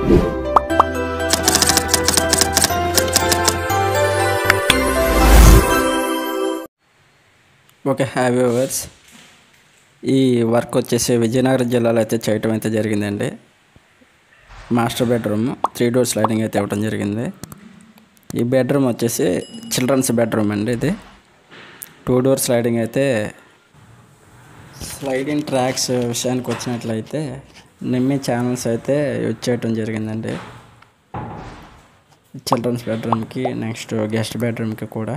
Okay, hi viewers. ఈ work వచ్చేసి విజయనగరం జిల్లాలో అయితే చేయటం అయితే జరిగిందండి. మాస్టర్ బెడ్రూమ్ 3 డోర్ స్లైడింగ్ అయితే ఇవ్వడం జరిగింది. ఈ బెడ్రూమ్ వచ్చేసి చిల్డ్రన్స్ బెడ్రూమ్ అండి. ఇది 2 డోర్ స్లైడింగ్ అయితే. స్లైడింగ్ ట్రాక్స్ విషయానికి వచ్చినట్లయితే నిమ్మి ఛానల్స్ అయితే యూజ్ చేయటం జరిగిందండి. చిల్డ్రన్స్ బెడ్రూమ్కి, నెక్స్ట్ గెస్ట్ బెడ్రూమ్కి కూడా.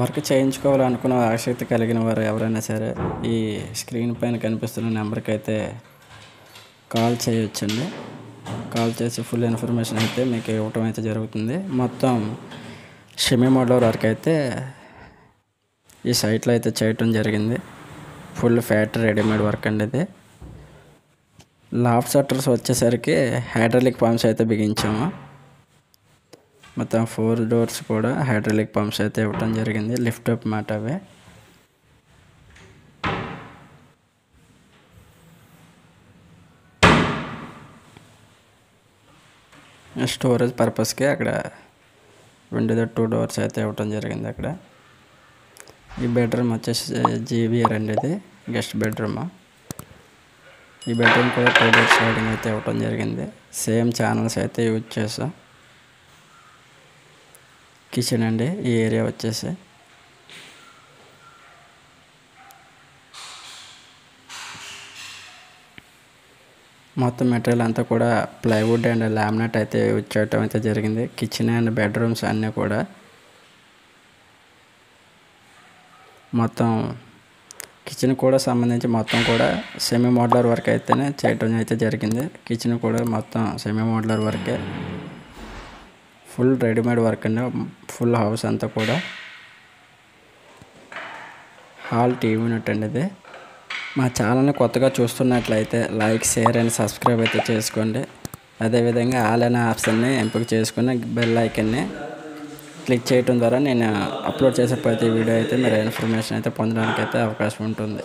వర్క్ చేయించుకోవాలనుకున్న ఆసక్తి కలిగిన వారు ఎవరైనా సరే ఈ స్క్రీన్ పైన కనిపిస్తున్న నెంబర్కి అయితే కాల్ చేయొచ్చండి. కాల్ చేసి ఫుల్ ఇన్ఫర్మేషన్ అయితే మీకు ఇవ్వటం అయితే జరుగుతుంది. మొత్తం షిమ్మీ మోడల్ వర్క్ అయితే ఈ సైట్లో అయితే చేయటం జరిగింది. ఫుల్ ఫ్యాక్టరీ రెడీమేడ్ వర్క్ అండి ఇది. లాఫ్ట్ షట్టర్స్ వచ్చేసరికి హైడ్రాలిక్ పంప్స్ అయితే బిగించాము. మొత్తం 4 డోర్స్ కూడా హైడ్రాలిక్ పంప్స్ అయితే ఇవ్వటం జరిగింది. లిఫ్ట్ అప్ మాట అవే. స్టోరేజ్ పర్పస్కి అక్కడ విండో 2 డోర్స్ అయితే ఇవ్వటం జరిగింది అక్కడ. ఈ బెడ్రూమ్ వచ్చేసి జీబీఆర్ అండి. ఇది గెస్ట్ బెడ్రూమ్. ఈ బెడ్రూమ్ కూడా 2 డోర్ స్లైడింగ్ అయితే ఇవ్వటం జరిగింది. సేమ్ ఛానల్స్ అయితే యూజ్ చేసాం. కిచెన్ అండి ఈ ఏరియా వచ్చేసి. మొత్తం మెటీరియల్ అంతా కూడా ప్లైవుడ్ అండ్ లామినేట్ అయితే యూజ్ చేయటం అయితే జరిగింది. కిచెన్ అండ్ బెడ్రూమ్స్ అన్నీ కూడా మొత్తం కిచెన్ కూడా సంబంధించి మొత్తం కూడా సెమీ మోడ్యులర్ వర్క్ అయితేనే చేయటం అయితే జరిగింది. కిచెన్ కూడా మొత్తం సెమీ మోడ్యులర్ వర్కే. ఫుల్ రెడీమేడ్ వర్క్ అండి. ఫుల్ హౌస్ అంతా కూడా. హాల్ టీవీ యూనిట్ అండి ఇది. మా ఛానల్ని కొత్తగా చూస్తున్నట్లయితే లైక్, షేర్ అండ్ సబ్స్క్రైబ్ అయితే చేసుకోండి. అదేవిధంగా ఆల్ అనే ఆప్షన్ని ఎంపిక చేసుకుని బెల్ ఐకన్ని క్లిక్ చేయడం ద్వారా నేను అప్లోడ్ చేసే ప్రతి వీడియో అయితే మీరు ఇన్ఫర్మేషన్ అయితే పొందడానికి అయితే అవకాశం ఉంటుంది.